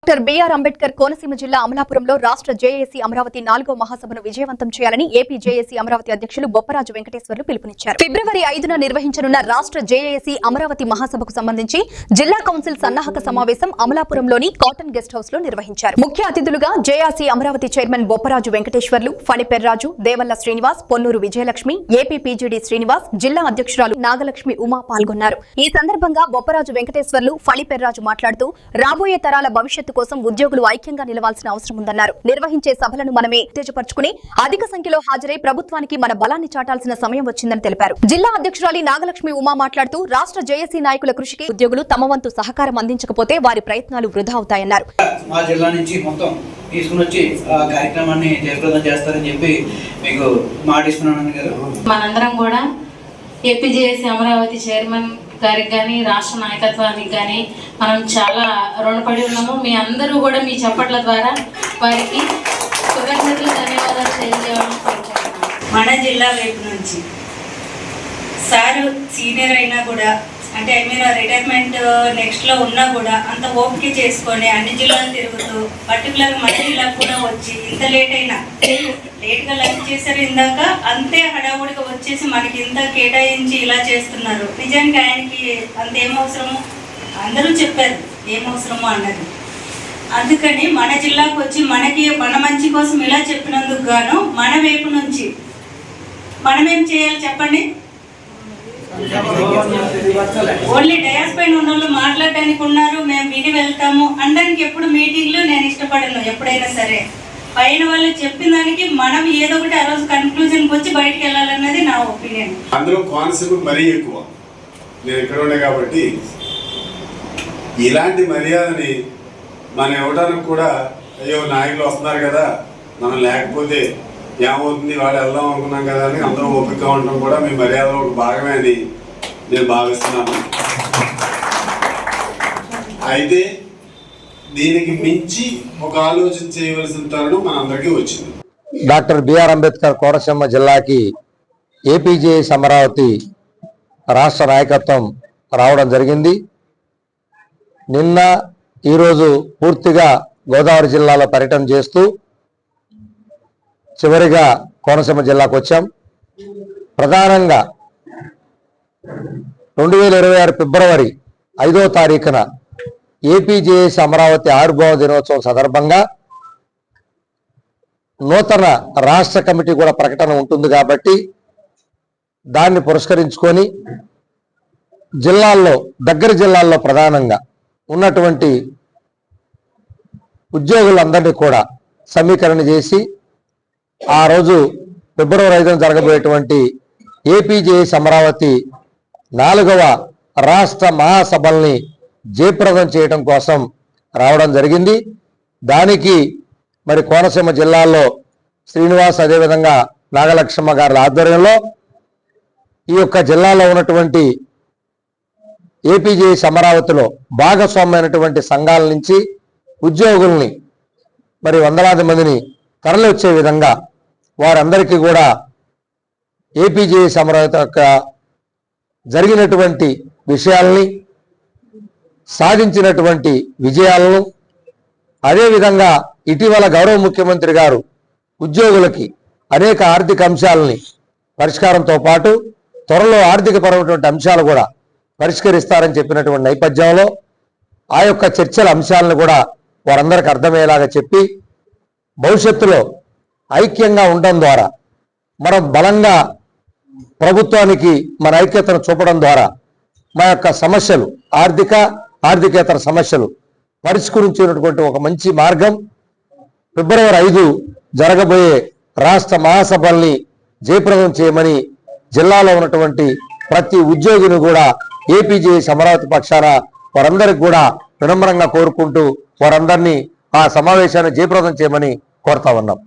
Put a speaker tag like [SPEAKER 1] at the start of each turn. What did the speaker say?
[SPEAKER 1] Doctor BR Ambedkar Konaseema జిల్లా అమలాపురంలో రాష్ట్ర జేఏసీ అమరావతి 4వ మహాసభను విజయవంతం చేయాలని ఏపీ జేఏసీ అమరావతి అధ్యక్షులు బొప్పరాజు వెంకటేశ్వర్లు పిలుపునిచ్చారు. ఫిబ్రవరి 5న నిర్వహించనున్న రాష్ట్ర జేఏసీ అమరావతి మహాసభకు సంబంధించి జిల్లా కౌన్సిల్ సన్నాహక సమావేశం అమలాపురంలోని కాటన్ గెస్ట్ హౌస్ లో నిర్వహించారు. ముఖ్య అతిథులుగా JAC Amaravati chairman Bopparaju Venkateswarlu, Phaniperraju, Devalla Srinivas, Ponnuru Vijayalakshmi, AP PGD Srinivas, జిల్లా అధ్యక్షురాలు నాగలక్ష్మి ఉమా పాల్గొన్నారు. ఈ సందర్భంగా బొప్పరాజు వెంకటేశ్వర్లు, ఫణిపెర్రాజు మాట్లాడుతూ రాబోయే తరాల భవిష్యత్తు కోసం ఉద్యోగులు ఐక్యంగా నిలవాల్సిన అవసరం ఉందన్నారు. నిర్వహించే సభలను మనమే ఉత్తేజపరుచుకుని అధిక సంఖ్యలో హాజరై ప్రభుత్వానికి మన బలాన్ని చాటాల్సిన సమయం వచ్చిందని తెలిపారు. జిల్లా అధ్యక్షురాలి నాగలక్ష్మి ఉమా మాట్లాడుతూ రాష్ట్ర జేఏసీ నాయకుల కృషికి ఉద్యోగులు తమ వంతు సహకారం అందించకపోతే వారి ప్రయత్నాలు వృధా అవుతాయన్నారు.
[SPEAKER 2] మా జిల్లా నుంచి మొత్తం తీసుకుని వచ్చి ఆ కార్యక్రమాన్ని జయప్రదం చేస్తారని చెప్పి మీకు మాటిస్తున్నాను గారు.
[SPEAKER 3] మనందరం కూడా ఏపీ జేఏసీ అమరావతి చైర్మన్ గారికి కానీ రాష్ట్ర నాయకత్వానికి కానీ మనం చాలా రుణపడి ఉన్నాము. మీ అందరూ కూడా మీ చప్పట్ల ద్వారా వారికి కృతజ్ఞతలు, ధన్యవాదాలు తెలియజేయాలని కోరుకుంటున్నాను.
[SPEAKER 4] మన జిల్లా వైపు నుంచి సారు సీనియర్ అయినా కూడా అంటే రిటైర్మెంట్ నెక్స్ట్లో ఉన్నా కూడా అంత ఓపిక చేసుకొని అన్ని జిల్లాలు తిరుగుతూ పర్టికులర్గా మన జిల్లాకు కూడా వచ్చి ఇంత లేట్గా లంచ్ చేశారు. ఇందాక అంతే హడావుడిగా వచ్చేసి మనకి ఇంత కేటాయించి ఇలా చేస్తున్నారు. నిజానికి ఆయనకి అంత ఏమవసరమో అందరూ చెప్పారు ఏమవసరమో అన్నది. అందుకని మన జిల్లాకు వచ్చి మన మంచి కోసం ఇలా చెప్పినందుకు గాను మన వైపు నుంచి మనమేం చేయాలి చెప్పండి. ఓన్లీ డయాస్ పైన ఉన్న వాళ్ళు మాట్లాడడానికి ఉన్నారు, మేము విని వెళ్తాము అనడానికి ఎప్పుడు మీటింగ్లు నేను ఇష్టపడను. ఎప్పుడైనా సరే పైన వాళ్ళు చెప్పిన దానికి మనం ఏదో ఒకటి ఆ రోజు కన్క్లూజన్కి వచ్చి బయటకు వెళ్ళాలన్నది నా ఒపీనియన్.
[SPEAKER 5] అందులో కాన్సెప్ట్ మరీ ఎక్కువ. నేను ఇక్కడ ఉండే కాబట్టి ఇలాంటి మర్యాదని మనం ఇవ్వడానికి కూడా అయ్యో నాయకులు వస్తున్నారు కదా మనం లేకపోతే ఏమవుతుంది వాళ్ళు వెళ్దాం అనుకున్నాం కదా అని అందరూ ఓపికగా ఉండడం కూడా మీ మర్యాదలో ఒక భాగమే అని నేను భావిస్తున్నాను. అయితే దీనికి మించి ఒక ఆలోచన చేయవలసిన తరుణం మనందరికీ వచ్చింది.
[SPEAKER 6] డాక్టర్ బిఆర్ అంబేద్కర్ కోనసీమ జిల్లాకి ఏపీజేఎస్ అమరావతి రాష్ట్ర నాయకత్వం రావడం జరిగింది. నిన్న ఈరోజు పూర్తిగా గోదావరి జిల్లాలో పర్యటన చేస్తూ చివరిగా కోనసీమ జిల్లాకు వచ్చాం. ప్రధానంగా 2026 ఫిబ్రవరి 5వ తారీఖున ఏపీజేఎస్ అమరావతి ఆవిర్భావ దినోత్సవం సందర్భంగా నూతన రాష్ట్ర కమిటీ కూడా ప్రకటన ఉంటుంది కాబట్టి దాన్ని పురస్కరించుకొని దగ్గర జిల్లాల్లో ప్రధానంగా ఉన్నటువంటి ఉద్యోగులందరినీ కూడా సమీకరణ చేసి ఆ రోజు ఫిబ్రవరి 5న జరగబోయేటువంటి ఏపీజేఎస్ అమరావతి 4వ రాష్ట్ర మహాసభల్ని జయప్రదం చేయడం కోసం రావడం జరిగింది. దానికి మరి కోనసీమ జిల్లాలో శ్రీనివాస్ అదేవిధంగా నాగలక్ష్మ గారి ఆధ్వర్యంలో ఈ యొక్క జిల్లాలో ఉన్నటువంటి ఏపీజేఎస్ అమరావతిలో భాగస్వామ్యమైనటువంటి సంఘాల నుంచి ఉద్యోగుల్ని మరి వందలాది మందిని తరలి వచ్చే విధంగా వారందరికీ కూడా ఏపీజేఎస్ అమరావతి యొక్క జరిగినటువంటి విషయాల్ని, సాధించినటువంటి విజయాలను, అదేవిధంగా ఇటీవల గౌరవ ముఖ్యమంత్రి గారు ఉద్యోగులకి అనేక ఆర్థిక అంశాలని పరిష్కారంతో పాటు త్వరలో ఆర్థికపరమైనటువంటి అంశాలు కూడా పరిష్కరిస్తారని చెప్పినటువంటి నేపథ్యంలో ఆ యొక్క చర్చల అంశాలను కూడా వారందరికీ అర్థమయ్యేలాగా చెప్పి భవిష్యత్తులో ఐక్యంగా ఉండడం ద్వారా మనం బలంగా ప్రభుత్వానికి మన ఐక్యతను చూపడం ద్వారా మా యొక్క సమస్యలు ఆర్థికేతర సమస్యలు పరిష్కరించేటటువంటి ఒక మంచి మార్గం ఫిబ్రవరి 5 జరగబోయే రాష్ట్ర మహాసభల్ని జయప్రదం చేయమని జిల్లాలో ఉన్నటువంటి ప్రతి ఉద్యోగిని కూడా ఏపీజేఎస్ అమరావతి పక్షాన వారందరికి కూడా వినమ్రంగా కోరుకుంటూ వారందరినీ ఆ సమావేశాన్ని జయప్రదం చేయమని కోరుతా ఉన్నాం.